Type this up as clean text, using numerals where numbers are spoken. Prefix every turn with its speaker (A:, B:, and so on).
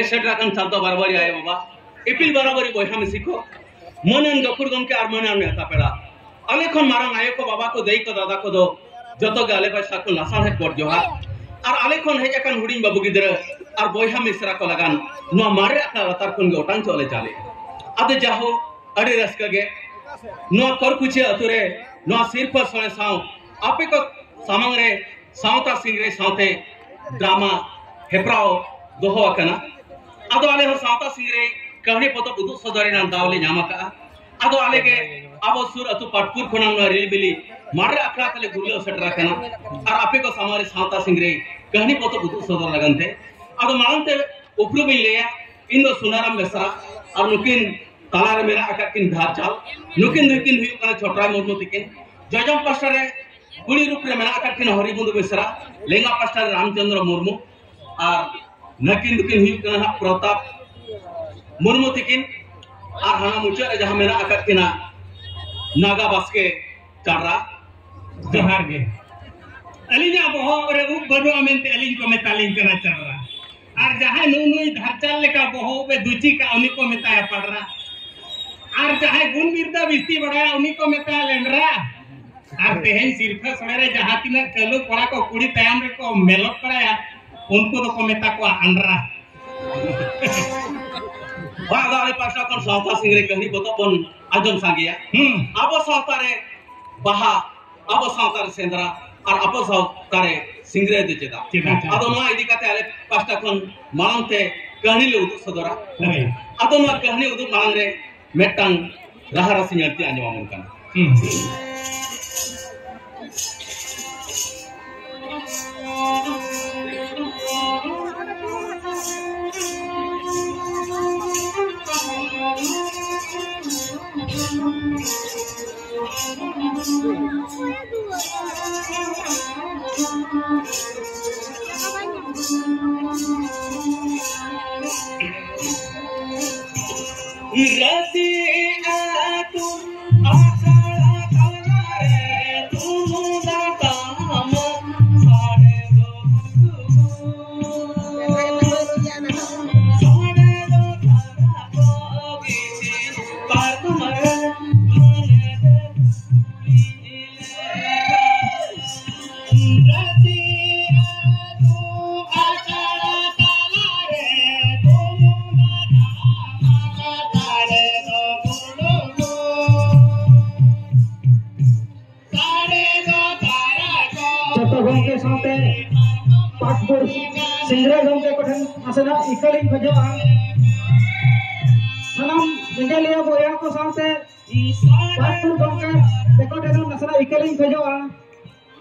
A: सेट्राकन चालतो बराबरी आए बाबा इपिल बराबरी बोहा में सीखो मनन गफुर गम के आर मनन में पेड़ा आले खन मारंग आयो को बाबा को देई को दादा को दो जतो के आले पैसा को लासान है कोड जोहा और आले खन हे जकन हुडिंग बाबू गिदरा और बोहा मिश्रा को लगान नो मारे अका लतार खन के ओटान चले चाले आदे जाहो अडे रसका गे नो कर कुछ अतुरे नो सिर पर सोने साव आपे को सामंग रे सावता सिंह रे सावते ड्रामा हेप्राओ दोहो अकना आदो आले हो सावता सिंह रे कहानी पतो बुदु सदरी नाम दावले नामा का आदो आले के आबो सुर अतु पाटपुर खनाम ना रिल बिली मारे अखरा तले गुरले सटरा कना और आपे को सामारे सावता सिंह रे कहानी पतो बुदु सदर लगनते आदो मानते उपरु बिल ले इन दो सुनाराम बेसरा और नुकिन तालार मेरा अकाकिन धाचाल नुकिन नुकिन हुई कना छोटरा मुर्मु तिकिन जजम पास्टर रे गुड़ी रूप रे मेरा अकाकिन हरिबुंदु बेसरा लेंगा पास्टर रामचंद्र मुर्मु और नकिन दुकिन हुई कना प्रताप मुर्मु तिकिन और हाना मुचा जहां मेरा अकाकिना नागा बास्के चारा
B: जोहार गे अलिना बहो रे उप बनो अमेंते अलिन को मेतालिन कना चारा और जहां नुनुई धाचाल लेका बहो बे दुची का उनी को मेताया पड़रा और जहां गुण बिरदा बिस्ती बड़ाया उनी को मेताया लेंडरा और तेहन सिरफा सड़े जहां तिना कलो पड़ा को कुड़ी तयाम रे को मेलोट पड़ाया उनको तो को मेता को अंडरा
A: वादाले पासा kon सावता सिंह रे कहनी बतपन आजम सांगिया आबो सावता रे बाहा आबो सावता रे सेंद्रा और आबो सावता रे सिंह रे देचेदा आदो मा इदी काते आले पास्ता kon मांगते कहनी ले उदु सदरा आदो मा कहनी उदु मांग रे मेटंग रहारा सिंहती आंजमामन kana
C: सिंगरा गंगे कठन आसना इकलिंग खजोआ सनम निगलिया बोया को साथे पाटपुर गंगे देखो देन आसना इकलिंग खजोआ